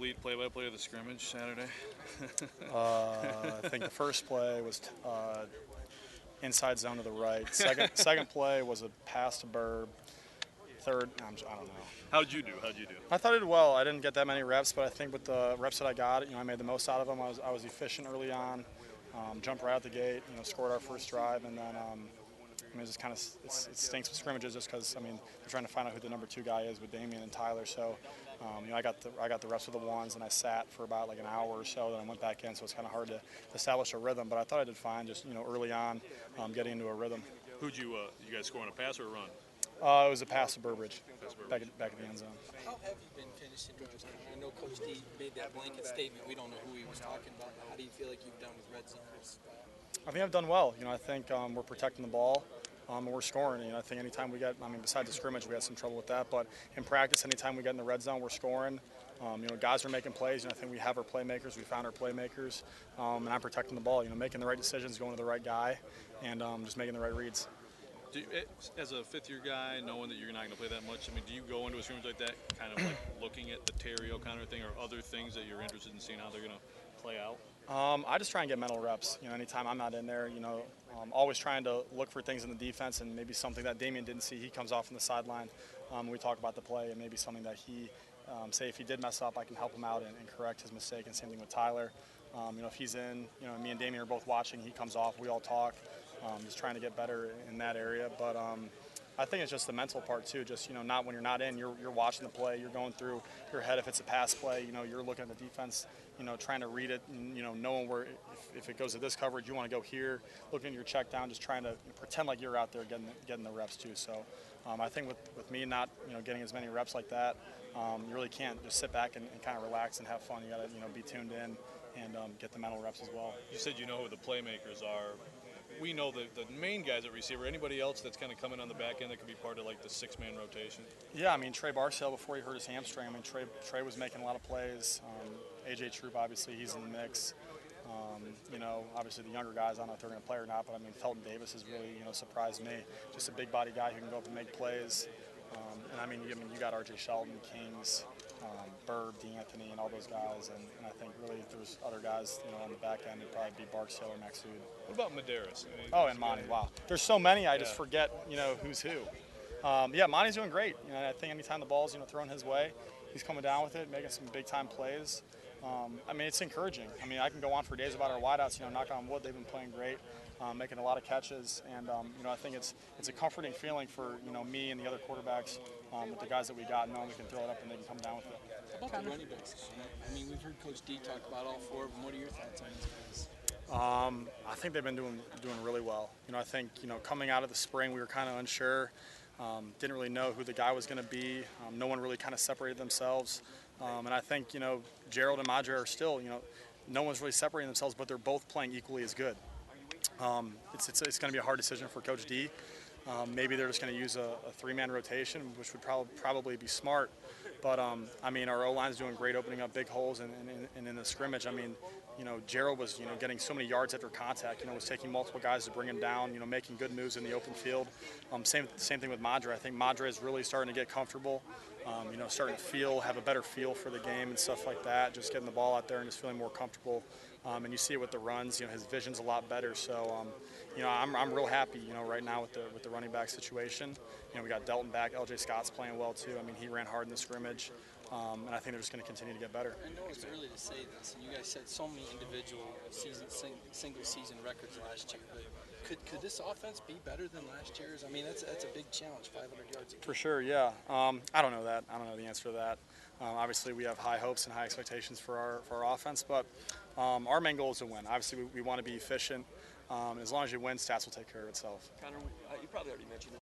complete play-by-play of the scrimmage Saturday? I think the first play was inside zone to the right. Second play was a pass to Burb. Third, I don't know. How'd you do? I thought I did well. I didn't get that many reps, but I think with the reps that I got, I made the most out of them. I was efficient early on, jumped right out the gate, scored our first drive, and then it just kind of it stinks with scrimmages just because they're trying to find out who the number 2 guy is with Damian and Tyler. So I got the reps of the ones, and I sat for about like an hour or so. Then I went back in, so it's kind of hard to establish a rhythm. But I thought I did fine, just early on, getting into a rhythm. Who'd you guys score on a pass or a run? It was a pass to Burbridge, back at the end zone. How have you been finishing drives? I know Coach D made that blanket statement. We don't know who he was talking about. How do you feel like you've done with red zones? I think I've done well. I think we're protecting the ball and we're scoring. I think anytime we get, besides the scrimmage, we had some trouble with that. But in practice, anytime we get in the red zone, we're scoring. Guys are making plays. I think we have our playmakers. We found our playmakers. And I'm protecting the ball, making the right decisions, going to the right guy, and just making the right reads. As a fifth-year guy, knowing that you're not going to play that much, do you go into a scrimmage like that kind of like looking at the Terry O'Connor thing or other things that you're interested in seeing how they're going to play out? I just try and get mental reps. Anytime I'm not in there, always trying to look for things in the defense and maybe something that Damian didn't see. He comes off on the sideline. We talk about the play and maybe something that he, say if he did mess up, I can help him out and correct his mistake. And same thing with Tyler. If he's in, me and Damian are both watching. He comes off. We all talk. Just trying to get better in that area. But I think it's just the mental part too. Just not when you're not in, you're watching the play. You're going through your head. If it's a pass play, you're looking at the defense. Trying to read it. And, knowing where if it goes to this coverage, you want to go here. Looking at your check down, just trying to pretend like you're out there getting the reps too. So I think with me not getting as many reps like that, you really can't just sit back and kind of relax and have fun. You got to be tuned in and get the mental reps as well. You said you know who the playmakers are. We know the main guys at receiver. Anybody else that's kind of coming on the back end that could be part of like the 6-man rotation? Yeah, Trey Barksdale before he hurt his hamstring. Trey was making a lot of plays. AJ Troop, obviously, he's in the mix. Obviously the younger guys, I don't know if they're going to play or not, but Felton Davis has really surprised me. Just a big body guy who can go up and make plays. And you got RJ Shelton, Kings, Bird, DeAnthony, and all those guys, and I think really if there's other guys, on the back end, it'd probably be Barksdale or Maxud. What about Medeiros? And Monty, wow. There's so many, I just forget, who's who. Monty's doing great. I think anytime the ball's, thrown his way, he's coming down with it, making some big-time plays. It's encouraging. I can go on for days about our wideouts, knock on wood, they've been playing great. Making a lot of catches, and I think it's a comforting feeling for me and the other quarterbacks with the guys that we got, knowing we can throw it up and they can come down with it. How about the running backs? We've heard Coach D talk about all 4 of them. What are your thoughts on these guys? I think they've been doing really well. I think coming out of the spring we were kind of unsure, didn't really know who the guy was going to be. No one really kind of separated themselves, and I think Gerald and Madre are still no one's really separating themselves, but they're both playing equally as good. It's going to be a hard decision for Coach D. Maybe they're just going to use a 3-man rotation, which would probably be smart. But our O-line is doing great, opening up big holes, and in the scrimmage, Gerald was getting so many yards after contact. Was taking multiple guys to bring him down. Making good moves in the open field. Same thing with Madre. I think Madre is really starting to get comfortable. Starting to have a better feel for the game and stuff like that. Just getting the ball out there and just feeling more comfortable. And you see it with the runs. His vision's a lot better. So, I'm real happy. Right now with the running back situation. We got Delton back. LJ Scott's playing well too. He ran hard in the scrimmage. And I think they're just going to continue to get better. I know it's early to say this, and you guys set so many individual single-season records last year. But could this offense be better than last year's? That's a big challenge, 500 yards. For sure, yeah. I don't know that. I don't know the answer to that. Obviously, we have high hopes and high expectations for our offense, but our main goal is to win. Obviously, we want to be efficient. As long as you win, stats will take care of itself. Connor, you probably already mentioned this.